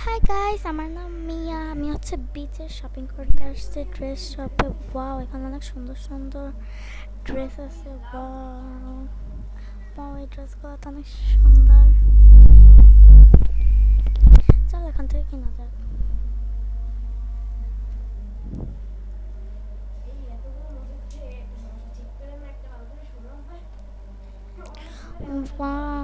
Hi guys, আমার নাম মিয়া। আমি হচ্ছে বিচে শপিং করতে আসছি ড্রেস শপে। ওয়াও, এখানে অনেক সুন্দর সুন্দর ড্রেস আছে। ওয়াও ওয়াও, এই ড্রেসগুলো তো অনেক সুন্দর। চল এখান থেকে কিনা যাক। ওয়াও,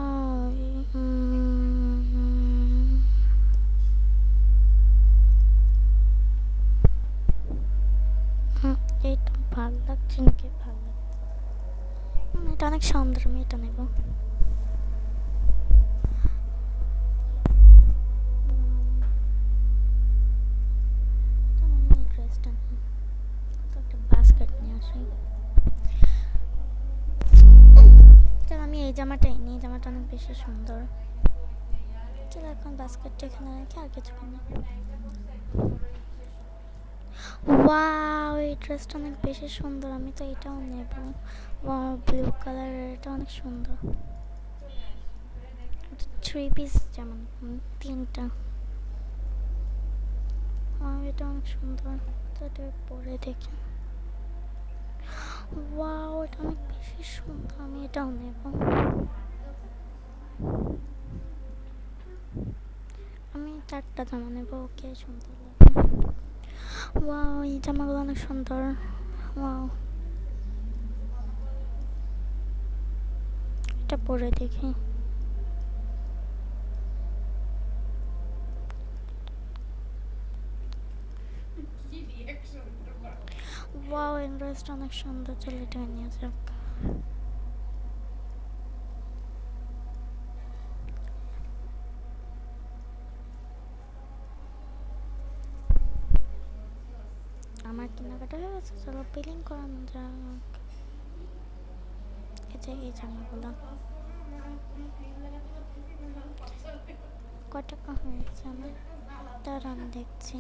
এইটা ভাল লাগছে নাকি? ভাল লাগছে। এটা অনেক সুন্দর, আমি এটা নেব। আমি এই ড্রেসটা নিই, তো একটা বাস্কেট নিয়ে আসি। চল আমি এই জামাটাই নিই, এই জামাটা অনেক বেশি সুন্দর। চল এখন বাস্কেটটা এখানে রেখে আর কিছু কিনি। ওয়াও, এই ড্রেসটা অনেক বেশি সুন্দর, আমি তো এটাও নেব। ওয়াও, ব্লু কালারের, এটা অনেক সুন্দর। থ্রি পিস যেমন, তিনটা। এটা অনেক সুন্দর, তো এটা পরে দেখি। ওয়াও, এটা অনেক বেশি সুন্দর, আমি এটাও নেব। আমি চারটা জামা নেব। ওকে, সুন্দর লাগে। ওয়াও, এই জামাগুলো অনেক সুন্দর। ওয়াও, এটা পরে দেখি। ওয়াও, এই ড্রেসটা অনেক সুন্দর, চলো এটা নিয়ে যাক। আমার কেনাকাটা হয়ে গেছে, চলো বিলিং করানো যাক। এই যে এই জামাগুলো কত টাকা হয়েছে আমার, তার আমি দেখছি।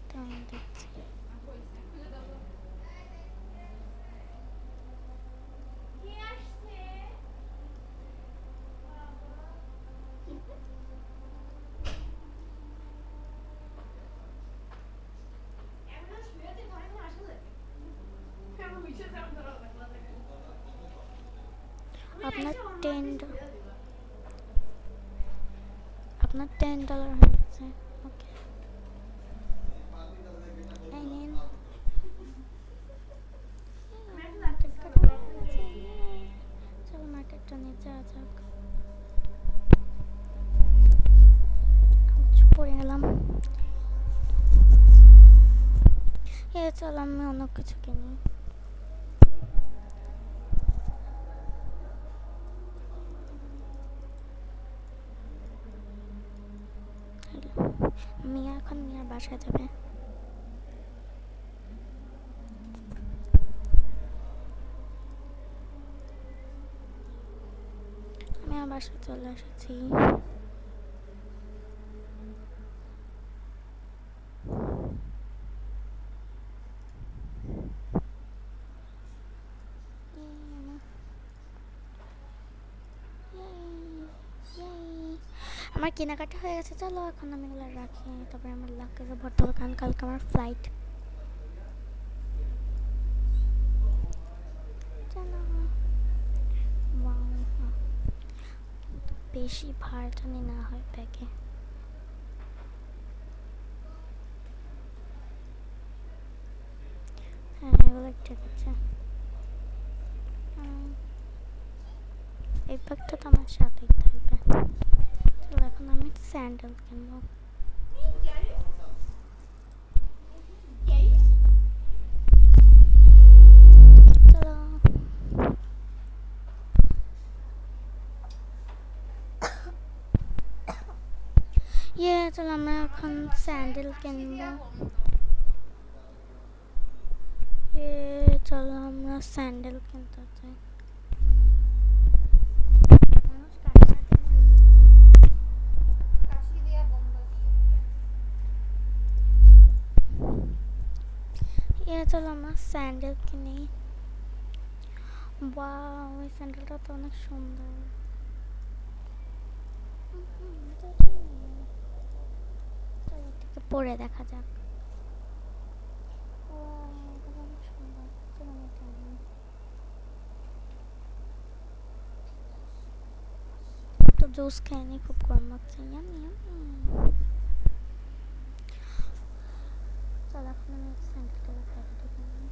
তার আমি দেখছি। আপনার $10 হয়ে গেছে। ওকে, এই নিন। চলো মার্কেটটা নিয়ে যাওয়া যাক। পড়ে গেলাম। চল আমি অন্য কিছু কিনি। মিয়া এখন মিয়ার বাসায় যাবে। আমি আমার বাসায় চলে এসেছি। আমার কেনাকাটা হয়ে গেছে, চলো এখন আমি এগুলো রাখি, তারপরে আমার লাগেজে ভরতে হবে, কারণ কালকে আমার ফ্লাইট। চলো। বেশি ভার জানি না হয় ব্যাগে। হ্যাঁ, এগুলো ঠিক আছে। এই ব্যাগটা তো আমার সাথেই থাকবে। চলো এখন আমি স্যান্ডেল কিনবো। চলো। চলো আমরা এখন স্যান্ডেল কিনবো। চলো আমরা স্যান্ডেল কিনতে চাই। চলো আমরা স্যান্ডেল কিনি। ওয়াও, এই স্যান্ডেলটা তো অনেক সুন্দর। চলো এটাকে পরে দেখা যাক। এটা অনেক সুন্দর। চলো আমি এটা নিই। তো জুস খেয়ে নি, খুব গরম লাগছে। Yummy yummy. চলো এখন আমি স্যান্ডেলগুলো পরে ঢুকে নিই,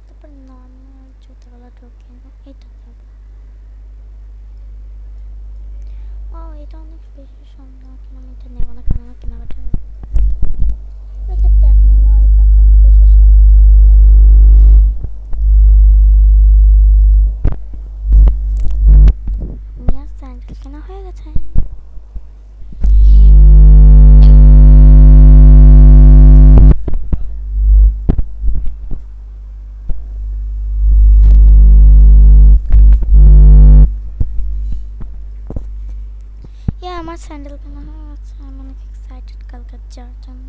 তারপর নর্মাল জুতোগুলো ঢুকে এটা যাবো। ও এটা অনেক বেশি সুন্দর, কিন্তু আমি এটা নেবো না কারণ আমার কেনাকাটা একটা ক্যাপ নেবো। এই ক্যাপটা অনেক বেশি সুন্দর। মিয়ার স্যান্ডেল কেনা হয়ে গেছে। আমার স্যান্ডেল কেনা হয়ে গেছে। আমি অনেক এক্সাইটেড কালকে যাওয়ার জন্য।